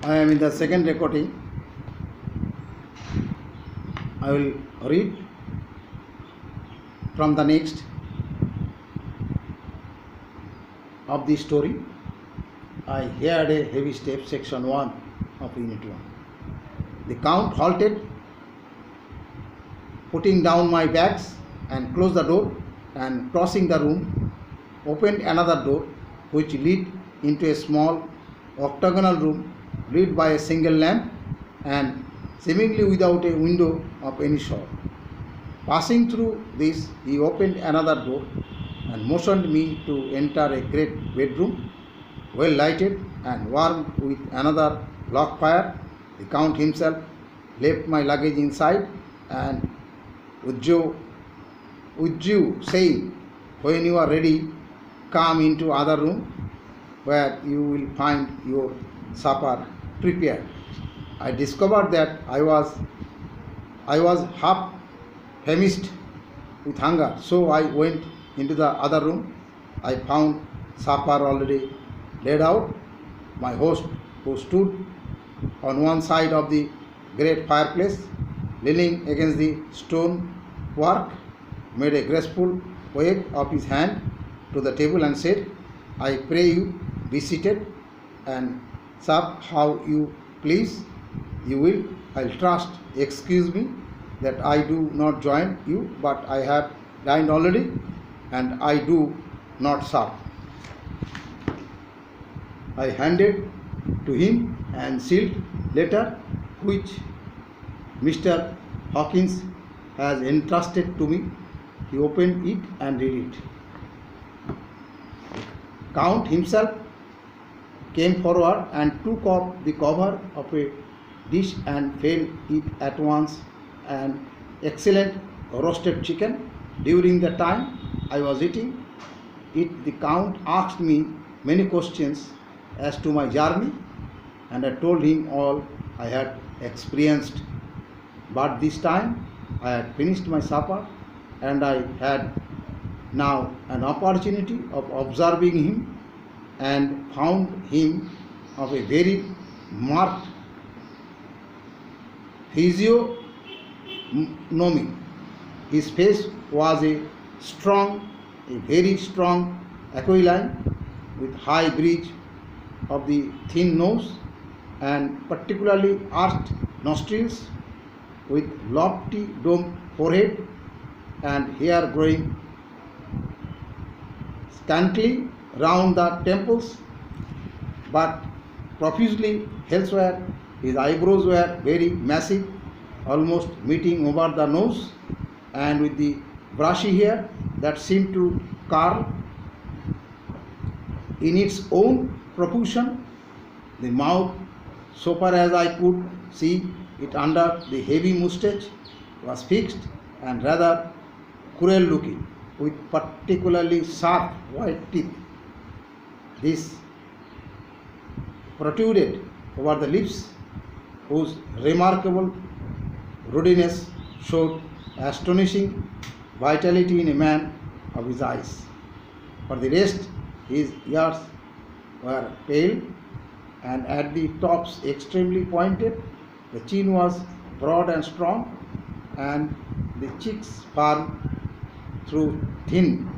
I am in the second recording. I will read from the next of the story. I heard a heavy step, section 1 of unit 1. The Count halted, putting down my bags and closed the door, and crossing the room, opened another door which led into a small octagonal room lit by a single lamp and seemingly without a window of any sort. Passing through this, he opened another door and motioned me to enter a great bedroom, well lighted and warmed with another log fire. The Count himself left my luggage inside and withdrew, saying, "When you are ready, come into other room where you will find your supper prepared." I discovered that I was half famished with hunger, so I went into the other room. I found supper already laid out. My host, who stood on one side of the great fireplace, leaning against the stone work, made a graceful wave of his hand to the table and said, "I pray you be seated and sup how you please. You will, I'll trust. Excuse me that I do not join you, but I have dined already and I do not sup." I handed to him an sealed letter which Mr. Hawkins has entrusted to me. He opened it and read it. Count himself came forward and took off the cover of a dish and fed it at once an excellent roasted chicken. During the time I was eating it, the Count asked me many questions as to my journey, and I told him all I had experienced. But this time I had finished my supper, and I had now an opportunity of observing him, and found him of a very marked physiognomy. His face was a very strong aquiline, with high bridge of the thin nose and particularly arched nostrils, with lofty domed forehead and hair growing scantily round the temples, but profusely elsewhere. His eyebrows were very massive, almost meeting over the nose, and with the brushy hair that seemed to curl in its own profusion. The mouth, so far as I could see it under the heavy moustache, was fixed and rather cruel looking, with particularly sharp white teeth. This protruded over the lips, whose remarkable ruddiness showed astonishing vitality in a man of his eyes. For the rest, his ears were pale and at the tops extremely pointed. The chin was broad and strong, and the cheeks firm through thin.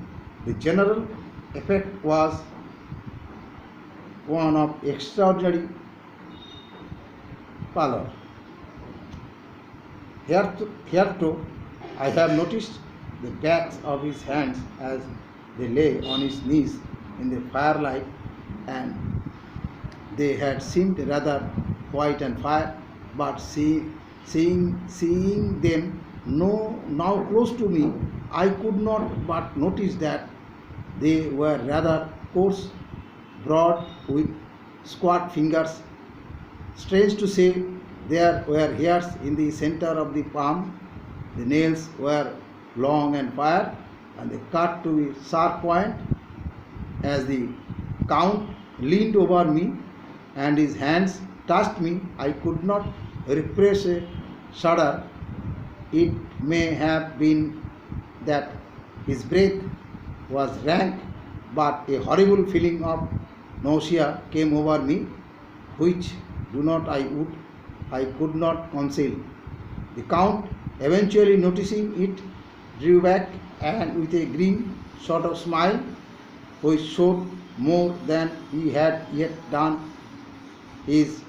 The general effect was one of extraordinary pallor. Hereto, I have noticed the backs of his hands as they lay on his knees in the firelight, and they had seemed rather white and fire, but seeing them now close to me, I could not but notice that they were rather coarse, broad, with squat fingers. Strange to say, there were hairs in the center of the palm. The nails were long and fire, and they cut to a sharp point. As the Count leaned over me and his hands touched me, I could not repress a shudder. It may have been that his breath was rank, but a horrible feeling of nausea came over me, which do not I could not conceal. The Count, eventually noticing it, drew back and with a grim sort of smile, which showed more than he had yet done, his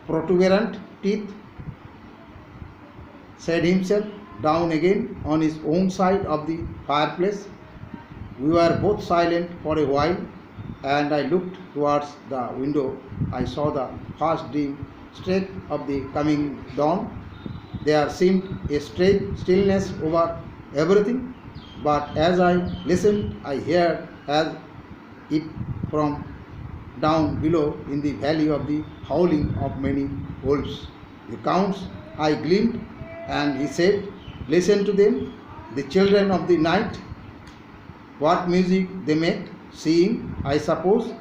protuberant teeth, sat himself down again on his own side of the fireplace. We were both silent for a while, and I looked towards the window. I saw the first dim streak of the coming dawn. There seemed a strange stillness over everything, but as I listened, I heard as if from down below in the valley of the howling of many wolves. The Count's eye gleamed, and he said, "Listen to them, the children of the night. What music they make, seeing, I suppose,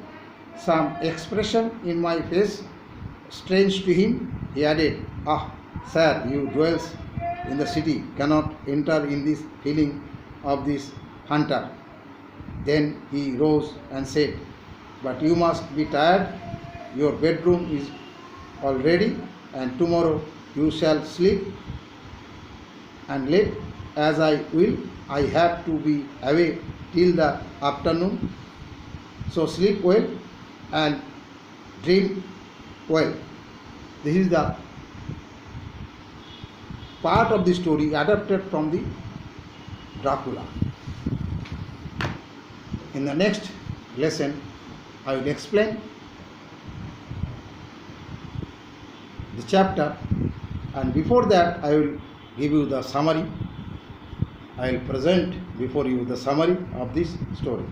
some expression in my face strange to him." He added, "Ah, sir, you dwells in the city cannot enter in this feeling of this hunter." Then he rose and said, "But you must be tired. Your bedroom is all ready, and tomorrow you shall sleep. And late as I will, I have to be away till the afternoon. So sleep well and dream well." This is the part of the story adapted from the Dracula. In the next lesson, I will explain the chapter, and before that I will give you the summary. I will present before you the summary of this story.